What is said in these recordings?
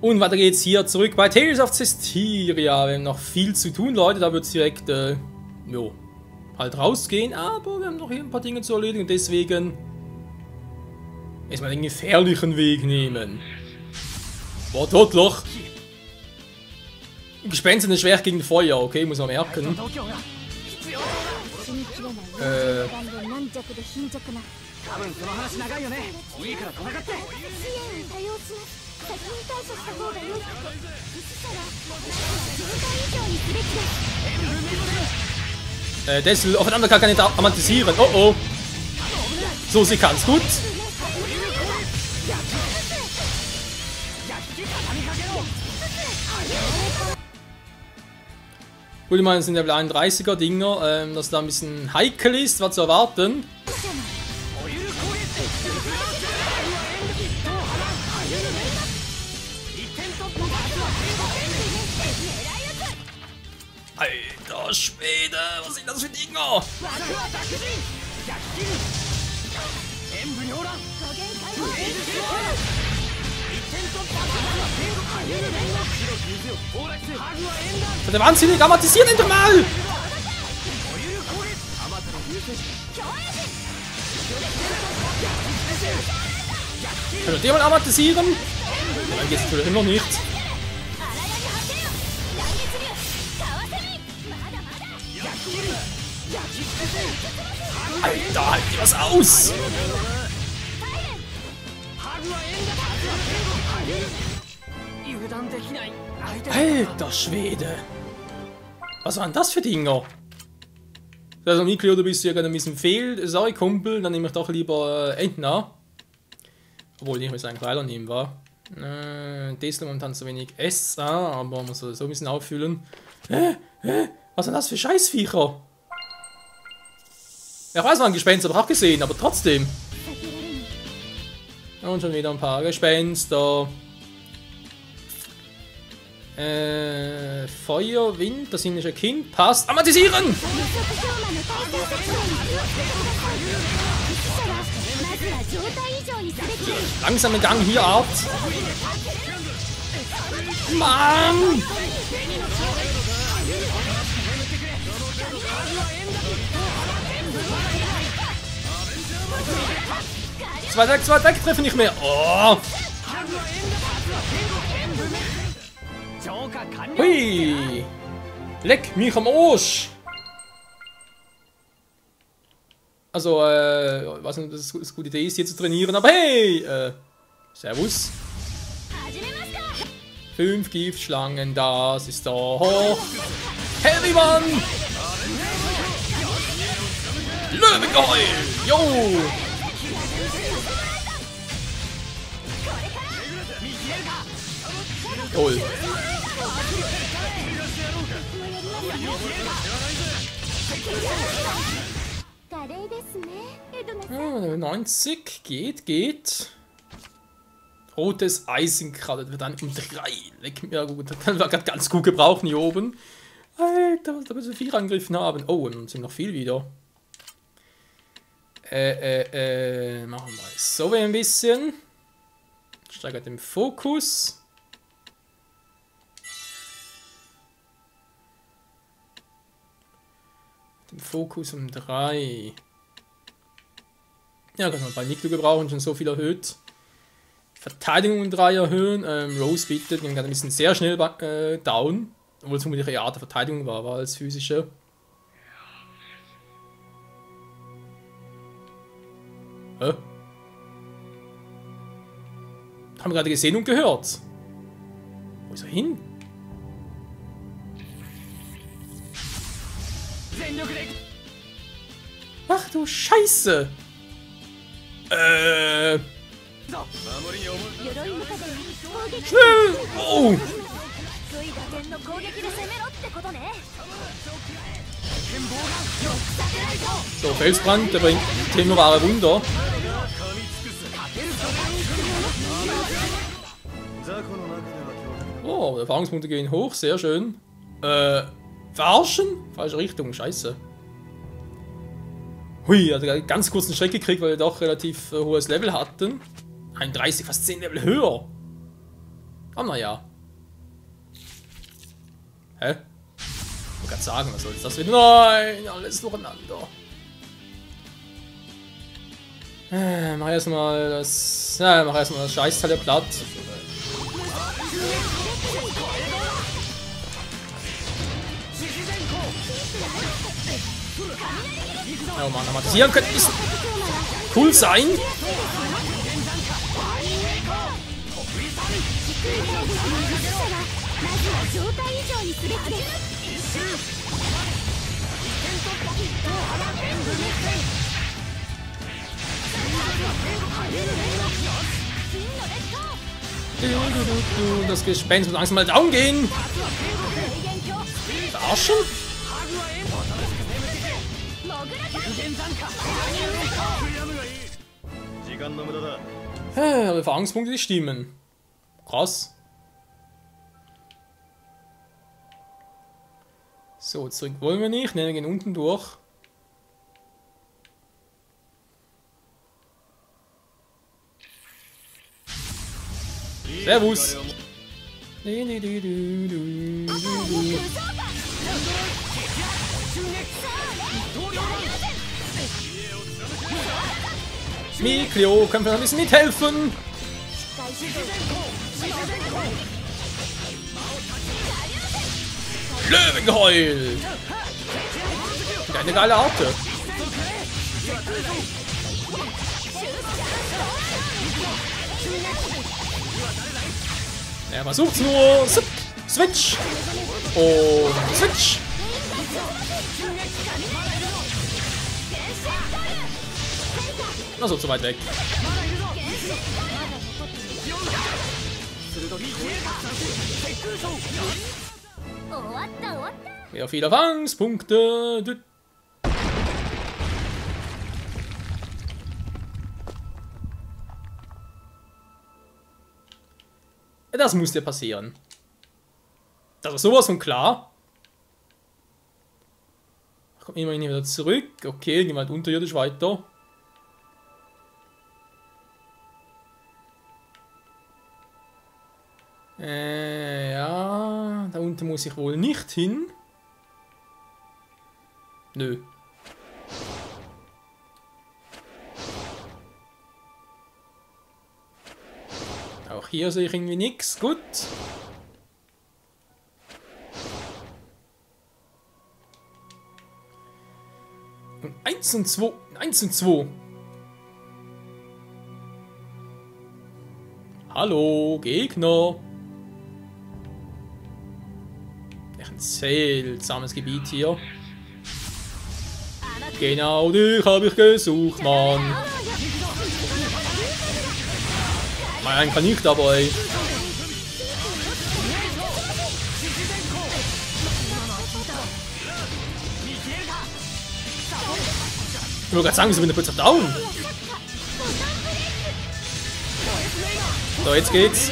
Und weiter geht's hier zurück bei Tales of Zestiria. Wir haben noch viel zu tun, Leute. Da wird es direkt, jo, halt rausgehen. Aber wir haben noch hier ein paar Dinge zu erledigen. Und deswegen erstmal den gefährlichen Weg nehmen. Boah, Totloch. Gespenster sind schwer gegen Feuer, okay, muss man merken. Dessel aufeinander kann nicht amortisieren. Oh oh. So, sie kann's gut. Gut, ich meine, es sind Level 31er Dinger, dass da ein bisschen heikel ist, was zu erwarten. Alter Schwede, was sind das für Dinger? Der wahnsinnig amortisiert ihn doch mal! Kann der mal amortisieren? Dann geht's natürlich immer nicht. Alter, halt dir was aus! Alter Schwede! Was waren das für Dinger? Also Miklo, du bist ja gerade ein bisschen fehl. Sorry Kumpel, dann nehme ich doch lieber Entner. Obwohl ich muss eigentlich weiter nehmen war. Tesla momentan zu wenig SA, aber man muss so ein bisschen auffüllen. Was sind das für Scheißviecher? Ja, ich weiß, war ein Gespenster, habe ich auch gesehen, aber trotzdem. Und schon wieder ein paar Gespenster. Feuer, Wind, das indische Kind, passt. Amortisieren! Langsamer Gang hier, Art. Mann! Zwei weg, treffe nicht mehr. Oh! Hui! Leck mich am Arsch! Also, ich weiß nicht, ob das eine gute Idee ist, hier zu trainieren, aber hey! Servus! 5 Giftschlangen, das ist doch Heavy One! Löwengeheul! Jo! Toll! Ah, 90, geht. Rotes Eisenkralle wird dann um 3. Ja gut, dann war gerade ganz gut gebrauchen hier oben. Alter, was da so viel angegriffen haben. Oh, und sind noch viel wieder. Machen wir so ein bisschen. Steigert den Fokus. Den Fokus um 3. Ja, kann man bei Niklo gebrauchen, schon so viel erhöht. Verteidigung um 3 erhöhen. Rose bietet, ging gerade ein bisschen sehr schnell down. Obwohl es vermutlich eher Art der Verteidigung war als physische. Hä? Haben wir gerade gesehen und gehört. Wo ist er hin? Ach du Scheiße! Schnell! Oh! So, Felsbrand, der bringt wahre Wunder. Oh, Erfahrungspunkte gehen hoch, sehr schön. Verarschen? Falsche Richtung, scheiße. Hui, hat einen ganz kurzen Schreck gekriegt, weil wir doch relativ hohes Level hatten. 31, fast 10 Level höher. Aber naja. Hä? Ich wollte gerade sagen, was soll jetzt das wieder? Nein, alles durcheinander. Mach erstmal das. Ja, mach erstmal das Scheißteil der platt. Oh Mann, Amatisieren könnte ein bisschen cool sein. Das Gespenst muss langsam mal down gehen. Verarschen? Aber Erfahrungspunkte, die stimmen. Krass. So, zurück wollen wir nicht. Ne, wir gehen unten durch. Servus. Mikleo, können wir noch ein bisschen mithelfen? Löwengeheul! Wieder eine geile Arte. Er versucht's nur. Switch! Und Switch! Achso, zu weit weg. Mehr viele Erfahrungspunkte. Das muss ja passieren. Das ist sowas von klar. Ich komme immerhin wieder zurück. Okay, gehen wir halt unterirdisch weiter. Ja, da unten muss ich wohl nicht hin. Nö. Auch hier sehe ich irgendwie nichts. Gut. Und 1 und 2. 1 und 2. Hallo, Gegner. Echt ein seltsames Gebiet hier. Genau dich habe ich gesucht, Mann. Mein kann nicht dabei. Ich wollte gerade sagen, sie sind plötzlich down. So, jetzt geht's.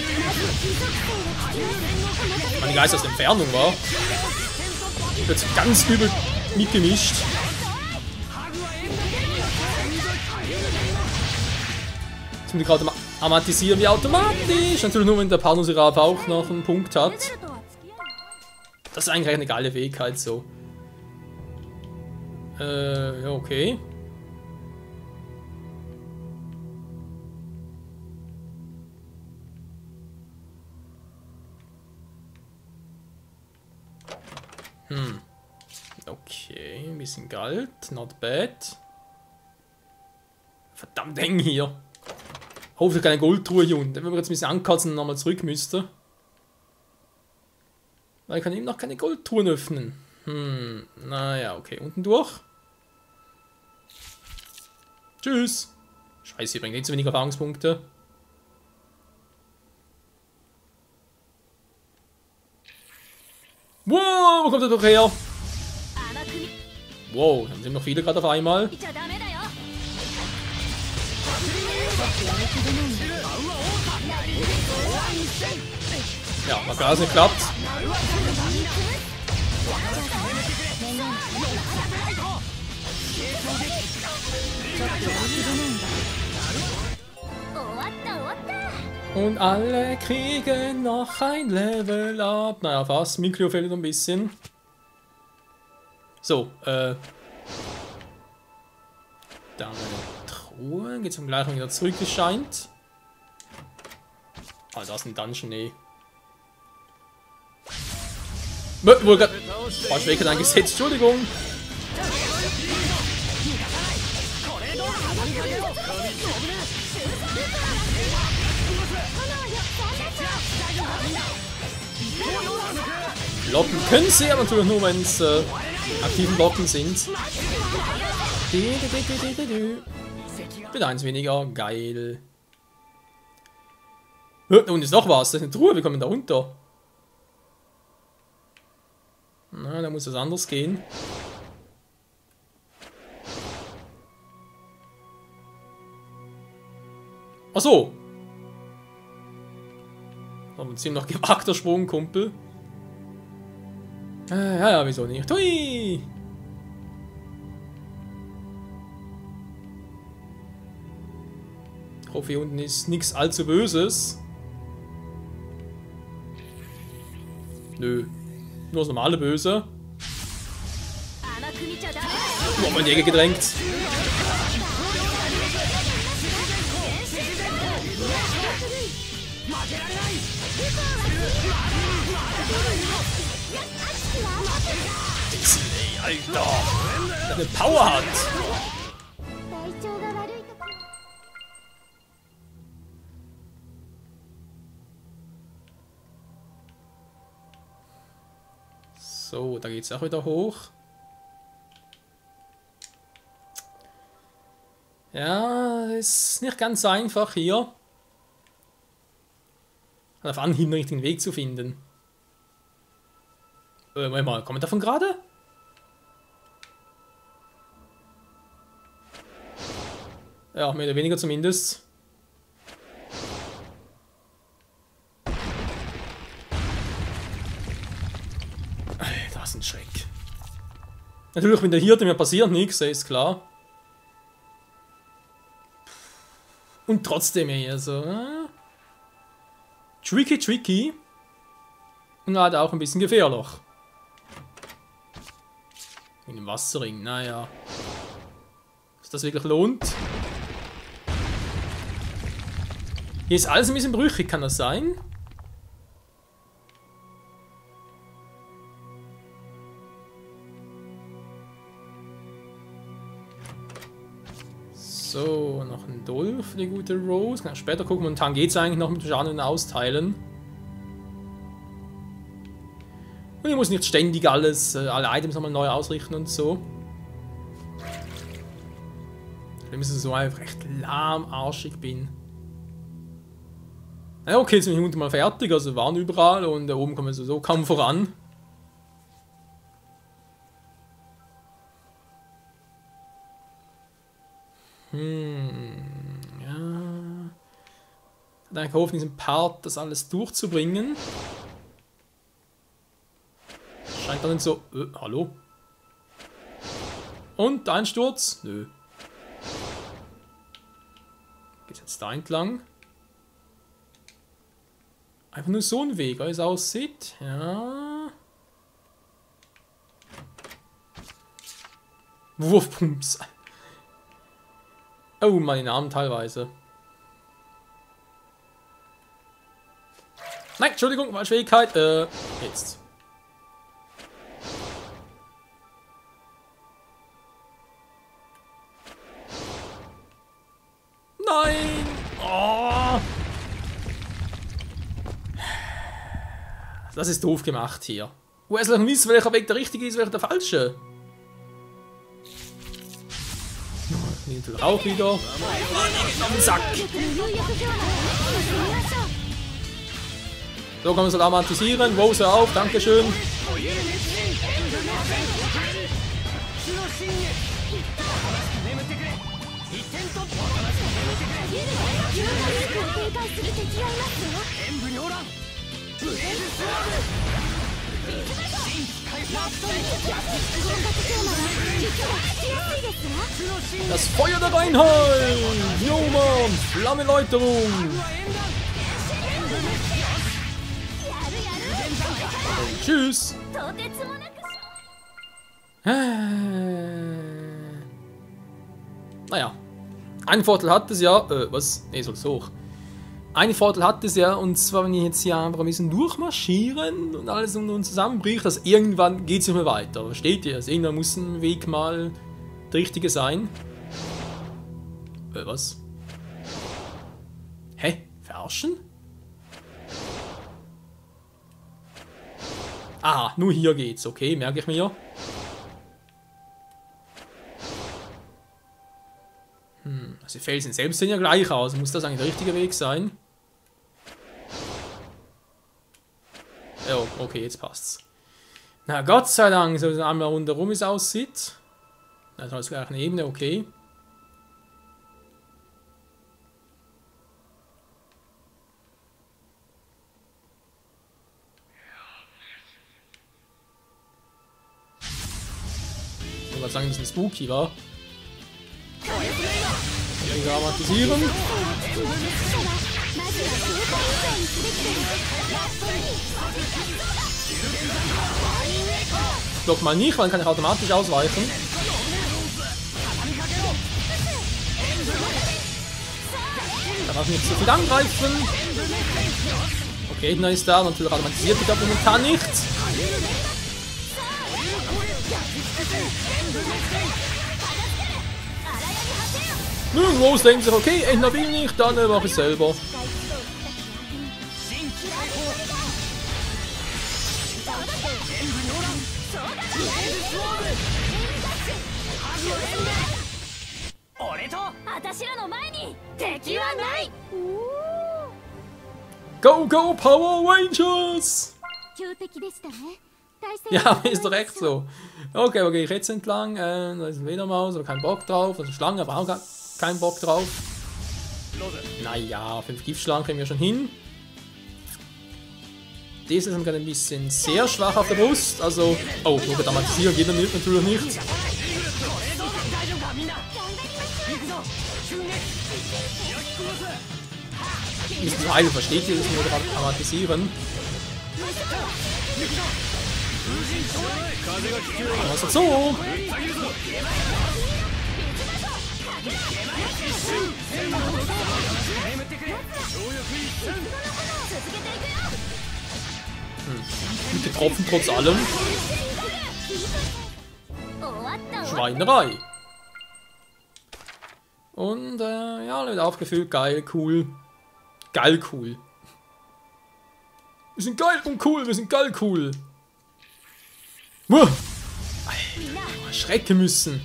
Meine Geist aus der Entfernung war. Plötzlich ganz übel mitgemischt. Jetzt muss ich gerade amatisieren wie automatisch. Natürlich nur, wenn der Panusirab auch noch einen Punkt hat. Das ist eigentlich eine geile Fähigkeit so. Ja, okay. Okay, ein bisschen Geld, not bad. Verdammt eng hier. Hoffentlich keine Goldtruhe hier unten. Wenn wir jetzt ein bisschen ankatzen und nochmal zurück müsste. Weil ich kann eben noch keine Goldtruhen öffnen. Naja, okay, unten durch. Tschüss. Scheiße, hier bringt nicht so wenig Erfahrungspunkte. Wow, wo kommt er doch her? Wow, dann sind noch viele gerade auf einmal. Ja, mal klar, es nicht klappt. Und alle kriegen noch ein Level up. Naja, fast. Mikro fehlt ein bisschen. So, da haben wir eine Truhe. Geht zum gleichen wieder zurück, es scheint. Ah, da ist ein Dungeon, nee. Wohl grad. Falsch Weg eingesetzt, Entschuldigung. Blocken können sie, aber natürlich nur, wenn es aktiven Blocken sind. Mit eins weniger, geil. Da unten ist noch was, das ist eine Truhe, wie kommen wir da runter? Na, da muss was anderes gehen. Ach so. Aber ein ziemlich gewagter Sprung, Kumpel. Ja, wieso nicht? Hui! Ich hoffe, hier unten ist nichts allzu Böses. Nö. Nur das normale Böse. Oh, mein Jäger gedrängt. Alter! Der eine Power hat! So, da geht's auch wieder hoch. Ja, ist nicht ganz so einfach hier. Auf Anhieb den richtigen Weg zu finden. Moment mal, kommt davon gerade? Ja, mehr oder weniger zumindest. Das ist ein Schreck. Natürlich, wenn der Hirte, mir passiert nichts, ist klar. Und trotzdem eher so. Tricky. Und halt auch ein bisschen gefährlich. In dem Wasserring, naja. Dass das wirklich lohnt. Hier ist alles ein bisschen brüchig, kann das sein? So, noch ein Dolch für die gute Rose. Kann später gucken, momentan geht es eigentlich noch mit Schaden austeilen. Und ich muss nicht ständig alle Items nochmal neu ausrichten und so. Wenn ich so einfach echt lahmarschig bin. Ja, okay, jetzt bin ich unten mal fertig, also waren überall und da oben kommen wir so kaum voran. Ja. Hat eigentlich gehofft, in diesem Part das alles durchzubringen. Scheint dann so. Hallo? Und Einsturz? Nö. Geht jetzt da entlang. Einfach nur so ein Weg, wie es aussieht. Ja. Wurfpumps. Oh, meine Namen teilweise. Nein, Entschuldigung, meine Schwierigkeit. Jetzt. Nein! Oh. Das ist doof gemacht hier. Woher soll ich wissen, welcher Weg der richtige ist, welcher der falsche? Natürlich auch wieder. Am Sack. So kann man es automatisieren. Rose auf, dankeschön. Das Feuer der Reinheit! Jo Mann! Flammeläuterung! Tschüss. Naja. Einen Vorteil hat es ja. Was? Ne, soll es hoch. Einen Vorteil hat es ja, und zwar, wenn ich jetzt hier einfach ein bisschen durchmarschieren und alles um uns zusammenbricht, dass irgendwann geht es nicht mehr weiter. Versteht ihr? Also irgendwann muss ein Weg mal der richtige sein. Was? Hä? Verarschen? Ah, nur hier geht's. Okay, merke ich mir. Also die Felsen selbst sehen ja gleich aus. Muss das eigentlich der richtige Weg sein? Ja, okay, jetzt passt's. Na Gott sei Dank, so einmal rundherum es aussieht. Also ist gleich eine Ebene, okay. Ich wollte sagen, ein bisschen spooky war. Dramatisieren. Block mal nicht, weil dann kann ich automatisch ausweichen. Da darf ich nicht so viel angreifen. Okay, Gegner ist da, natürlich automatisiert, ich glaube momentan nichts. Nun, Rose denkt sich, okay, Endner will nicht, dann mache ich selber. Go, go, Power Rangers! Ja, ist doch echt so. Okay, wo gehe ich jetzt entlang? Da ist ein Fledermaus, aber kein Bock drauf. Also Schlange, aber auch kein Bock drauf. Naja, 5 Giftschlangen kriegen wir schon hin. Diese sind gerade ein bisschen sehr schwach auf der Brust. Also, oh, nur dramatisieren geht natürlich nicht. Ist Heil, versteht ihr das nur dramatisieren? Also so! Getroffen trotz allem. Schweinerei. Und ja, wird aufgefüllt. Geil, cool. Geil, cool. Wir sind geil und cool, wir sind geil, cool. Alter, erschrecken müssen.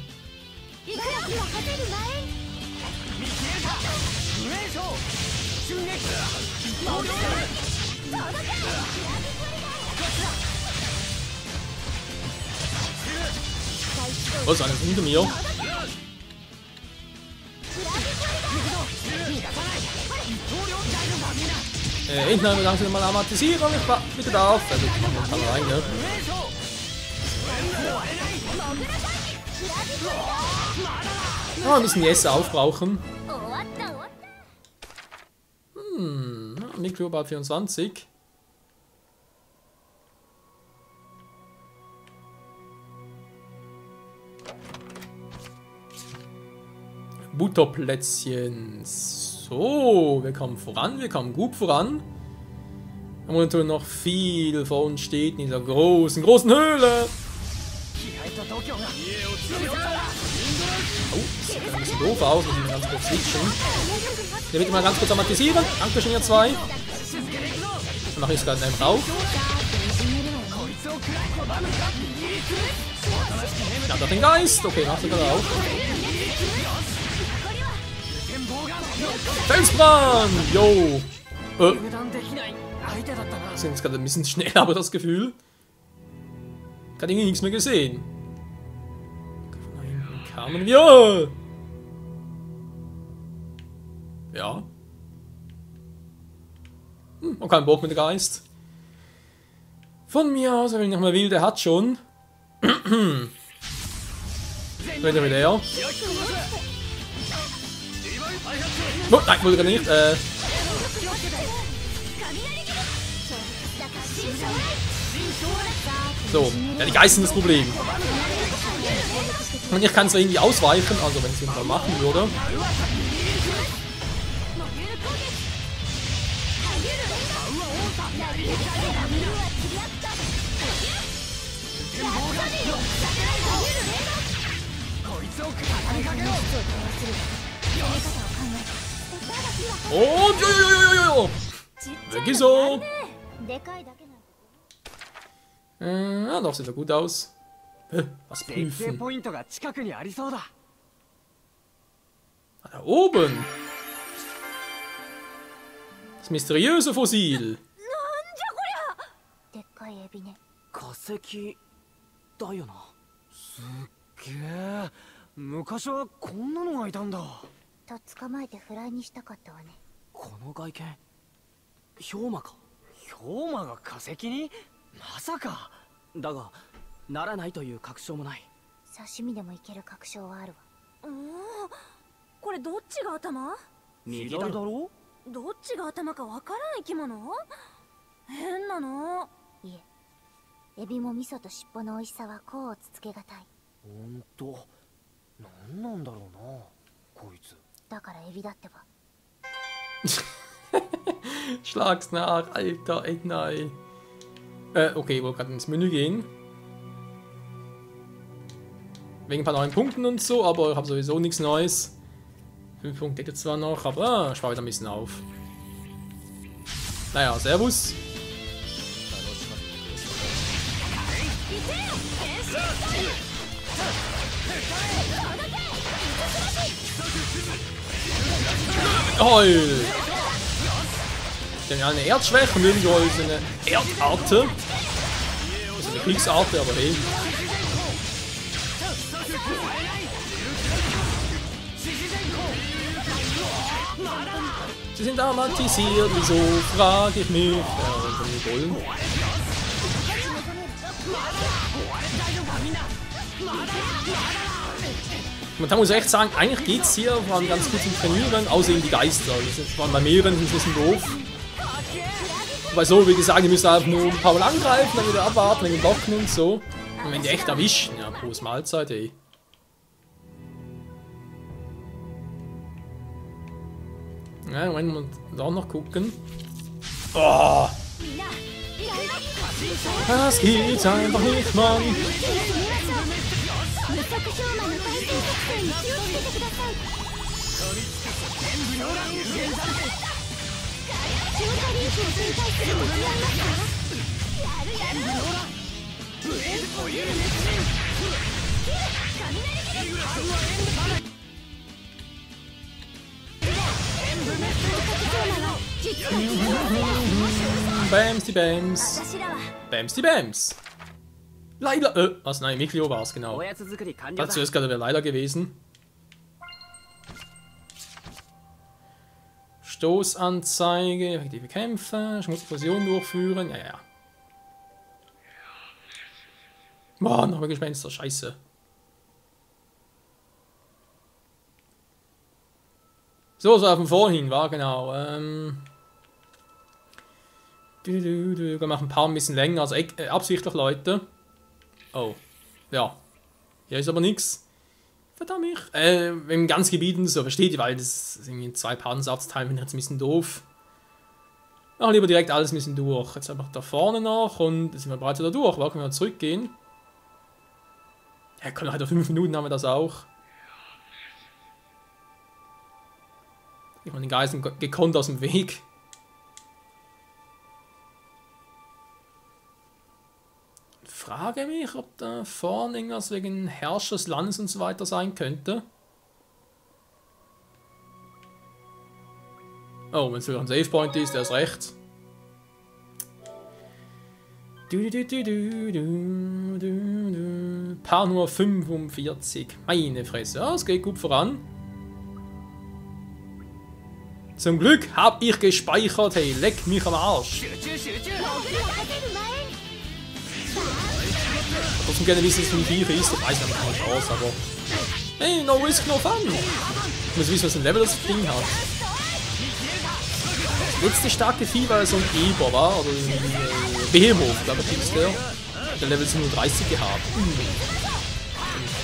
Was, einer ist hinter mir? Hinten langsam mal Amatisieren, ich war bitte da auf. Also, ich mach mal rein, ne? Ah, wir müssen Yes aufbrauchen. Mikro bald 24. Butterplätzchen. So, wir kommen voran, wir kommen gut voran. Und natürlich noch viel vor uns steht in dieser großen Höhle. Oh, das sieht ein bisschen doof aus, muss ich mal ganz kurz switchen. Der wird mal ganz kurz amatisieren. Dankeschön, ihr zwei. Dann mache ich es gerade einfach auf. Ja, da den Geist. Okay, macht er gerade auf. Felsbrand! Yo! Sind jetzt gerade ein bisschen schnell, aber das Gefühl. Ich habe irgendwie nichts mehr gesehen. Von da hinten kamen wir! Ja. Und kein Bock mit dem Geist. Von mir aus, wenn ich noch mal will, der hat schon. Wenn er wieder her. Oh, nein, wollte gerade nicht. So, ja, die Geister sind das Problem. Und ich kann es irgendwie ausweichen, also wenn ich es jedenfalls machen würde. Und jojojojojo! Weg ist er! Ja, doch, sieht er gut aus. Was prüfen? Ah, da oben! Das mysteriöse Fossil! 化石だよな。すっげえ。昔はこんなのがいたんだ。と捕まえてフライにしたかったわね。この外見、氷馬か。氷馬が化石に？まさか。だが、ならないという確証もない。刺身でもいける確証はあるわ。これどっちが頭？右だろ？どっちが頭かわからん生き物？変なの。いえ。エビも味噌と尻尾の美味しさは甲をつつけがたい。ほんと、なんなんだろうな、こいつ。だからエビだってば。Schlag's nach, Alter, ey, nein. Okay, ich wollte gerade ins Menü gehen. Wegen ein paar neuen Punkten und so, aber ich habe sowieso nichts Neues. 5 Punkte hätte zwar noch, aber ich spare wieder ein bisschen auf. Naja, Servus. Heul! Die haben ja eine Erdschwäche und irgendwo ist eine Erdarte. Also eine Kriegsarte, aber hey. Sie sind amatisiert, wieso frage ich mich? Ja, wollen. Und da muss ich echt sagen, eigentlich geht es hier vor allem ganz gut zum Trainieren, außer eben die Geister. Das ist vor allem bei mehreren ein bisschen doof. Weil so, wie gesagt, die müssen einfach nur ein paar Mal angreifen, dann wieder abwarten, dann blocken und so. Und wenn die echt erwischen, ja, Prost Mahlzeit, ey. Ja, Moment, wir da auch noch gucken. Oh! Das geht einfach nicht, Mann! Bams die Bams. Bams die Bams. Leider. Was? Nein, Miklio war es, genau. Dazu ist gerade leider gewesen. Stoßanzeige, effektive Kämpfe, Schmutzfusion durchführen. Ja. Boah, noch ein Gespenster, scheiße. So auf dem Vorhin war, genau. Wir machen ein paar ein bisschen länger, also absichtlich, Leute. Oh, ja. Hier ist aber nichts. Verdammt mich. Im ganzen Gebiet und so, versteht ihr, weil das sind irgendwie 2 Panzersatzteile, finde ich jetzt ein bisschen doof. Machen lieber direkt alles ein bisschen durch. Jetzt einfach da vorne noch und jetzt sind wir bereits wieder durch. Aber können wir zurückgehen? Ja, komm, halt 5 Minuten haben wir das auch. Ich meine, den Geistern gekonnt aus dem Weg. Frage mich, ob da vorne irgendwas wegen Herrscher des Landes und so weiter sein könnte. Oh, wenn es wieder ein Save Point ist, der ist recht. Paar nur 45. Meine Fresse, ja, es geht gut voran. Zum Glück habe ich gespeichert, hey, leck mich am Arsch. Ich würde gerne wissen, was für ein Viech ist. Ich weiß nicht, keine Chance, aber... Hey, no risk, no fun! Ich muss wissen, was für ein Level das Ding hat. Letzte starke Vieh war so ein Eber, war? Oder irgendwie Behemoth, glaube ich, ist der. Der Level 37 gehabt.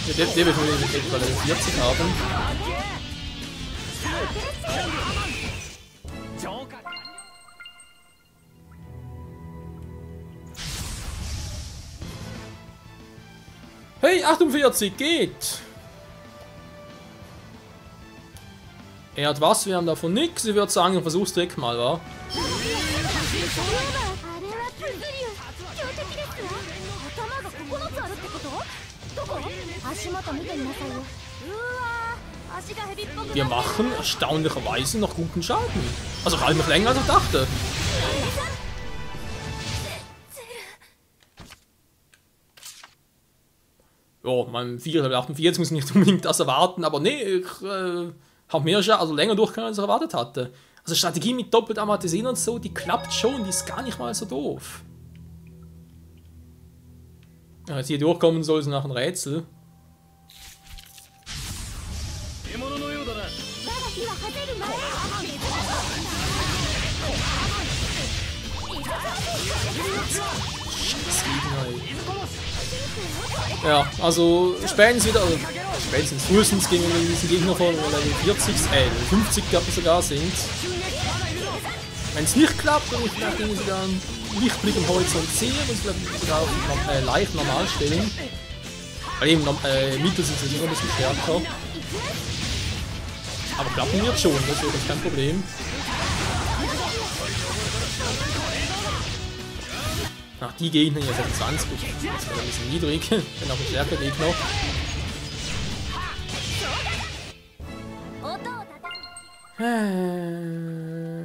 Der wird wohl etwa Level 40 haben. Hey, 48, geht! Er hat was, wir haben davon nichts. Ich würde sagen, ich versuch's direkt mal, wa? あれはツズリュ強敵ですわ。頭が9つあるってこと？どこ？足元見てみなさいよ。うわー、足がヘビっぽく。 Wir machen erstaunlicherweise noch guten Schaden. Also vor allem noch länger als ich dachte. Ja, mein 448 muss nicht unbedingt das erwarten, aber nee, ich habe mehr Schaden, also länger durchgekommen, als ich erwartet hatte. Also Strategie mit doppelt amortisieren und so, die klappt schon, die ist gar nicht mal so doof. Ja, jetzt hier durchkommen soll es nach einem Rätsel. Ja, also spätestens frühestens gegen diesen Gegner von Level 40, Level 50 glaube ich sogar sind. Wenn es nicht klappt und ich vielleicht irgendwie sogar einen Lichtblick im Horizont sehe, muss ich glaube sogar auf leicht normal stellen. Weil eben Mittel sind sicher ein bisschen stärker. Aber klappen wird schon, das ist kein Problem. Ach, die Gegner hier sind 20, das ist ein bisschen niedrig, wenn auch ein stärker Gegner.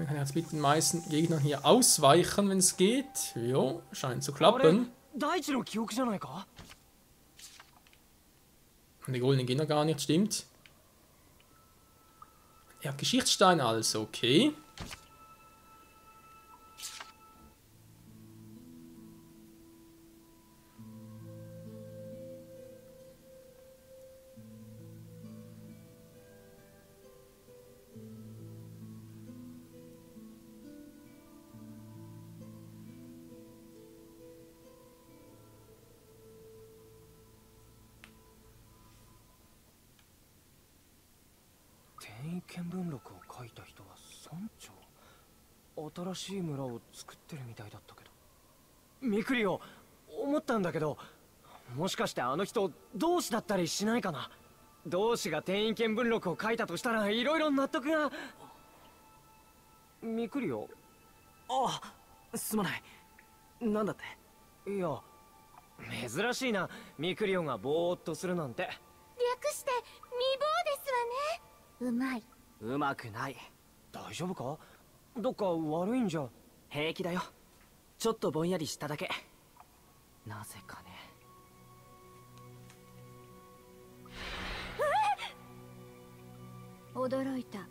Kann jetzt mit den meisten Gegnern hier ausweichen, wenn es geht. Jo, scheint zu klappen. Und die goldenen Gegner gar nicht, stimmt. Er hat Geschichtssteine, alles okay.新しい村を作ってるみたいだったけど。ミクリオ、思ったんだけど、もしかしてあの人同志だったりしないかな。同志が転移見聞録を書いたとしたらいろいろ納得が。ミクリオ、あ、すまない。なんだって。いや、珍しいな、ミクリオがぼーっとするなんて。略して未亡ですわね。うまい。うまくない。大丈夫か？どっか悪いんじゃ。平気だよ。ちょっとぼんやりしただけ。なぜかね。驚いた。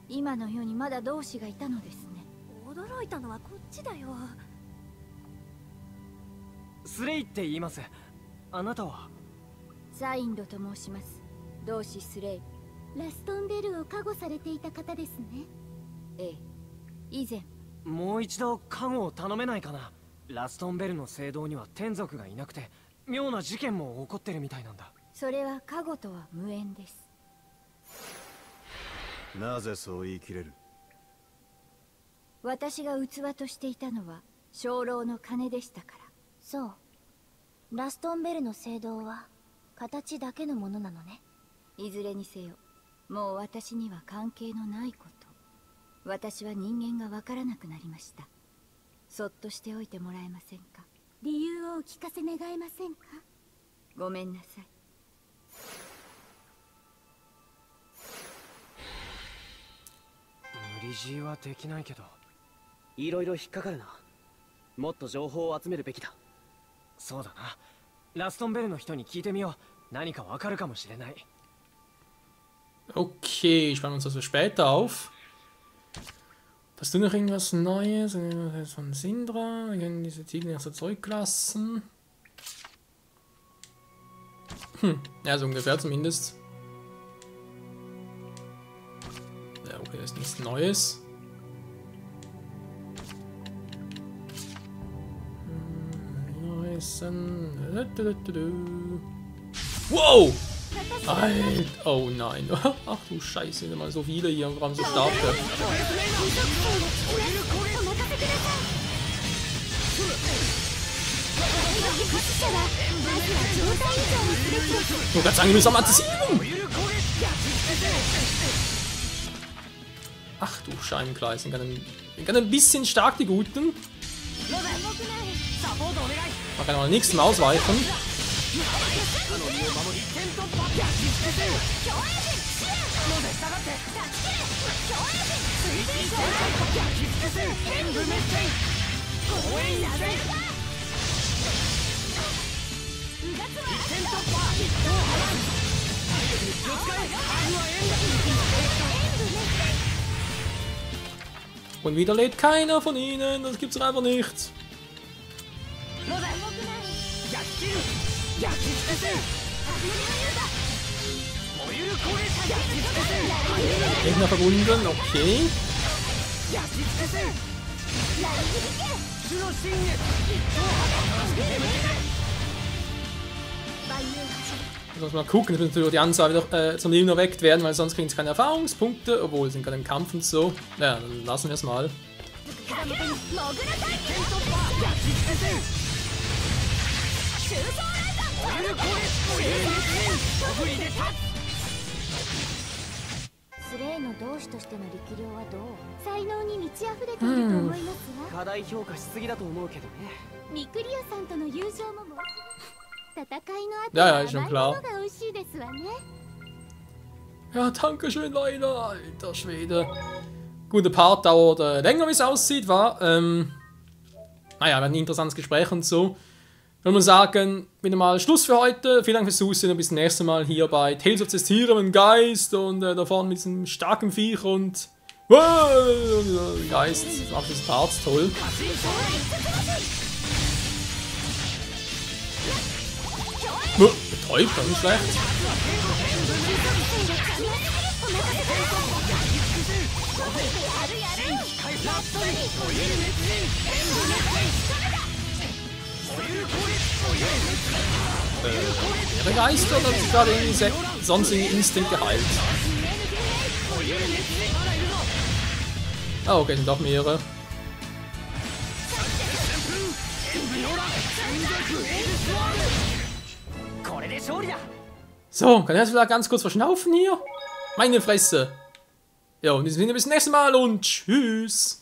今の世にまだ同志がいたのですね。驚いたのはこっちだよ。スレイって言います。あなたは？サインドと申します。同志スレイ。ラストンベルを加護されていた方ですね。ええ、以前。もう一度加護を頼めないかな。ラストンベルの聖堂には天族がいなくて妙な事件も起こってるみたいなんだ。それは加護とは無縁です。なぜそう言い切れる？私が器としていたのは鐘楼の鐘でしたから。そう。ラストンベルの聖堂は形だけのものなのね。いずれにせよ、もう私には関係のないこと。私は人間がわからなくなりました。そっとしておいてもらえませんか。理由をお聞かせ願えませんか。ごめんなさい。無理強いはできないけど、いろいろ引っかかるな。もっと情報を集めるべきだ。そうだな。ラストンベルの人に聞いてみよう。何かわかるかもしれない。Okay, spannen uns also später auf. Hast du noch irgendwas Neues? Von Sindra? Wir können diese Ziegel so zurücklassen. Ja, so ungefähr zumindest. Ja, okay, das ist nichts Neues. Essen. Wow! Alter, oh nein. Ach du Scheiße, sind mal so viele hier und vor allem so starke. Ich wollte gerade sagen, wir müssen am Antisieren! Ach du Scheibenkleis, sind gerade ein bisschen stark, die Guten. Man kann aber nichts mehr ausweichen. Und wieder lädt keiner von ihnen, das gibt's doch einfach nicht. Gegner verbunden, okay. Ich muss mal gucken, dass natürlich die Anzahl wieder zum Leben erweckt werden, weil sonst kriegen sie keine Erfahrungspunkte, obwohl sie sind gerade im Kampf und so. Ja, dann lassen wir es mal. Ja, ist schon klar. Ja, danke schön, Leute. Alter Schwede. Gut, der Part dauert länger, wie es aussieht, war. Naja, ein interessantes Gespräch und so. Ich würde mal sagen, wieder mal Schluss für heute. Vielen Dank fürs Zusehen und bis zum nächsten Mal hier bei Tales of Zestiria mit dem Geist und da vorne mit diesem starken Viech und Geist. Ach, das Part toll. Betäubt, das ist nicht schlecht. Der Geist hat sich gerade irgendwie sonstigen Instinkt geheilt. Ah, okay, sind doch mehrere. So, kann ich jetzt vielleicht ganz kurz verschnaufen hier? Meine Fresse. Ja, und in diesem Sinne bis zum nächsten Mal und tschüss.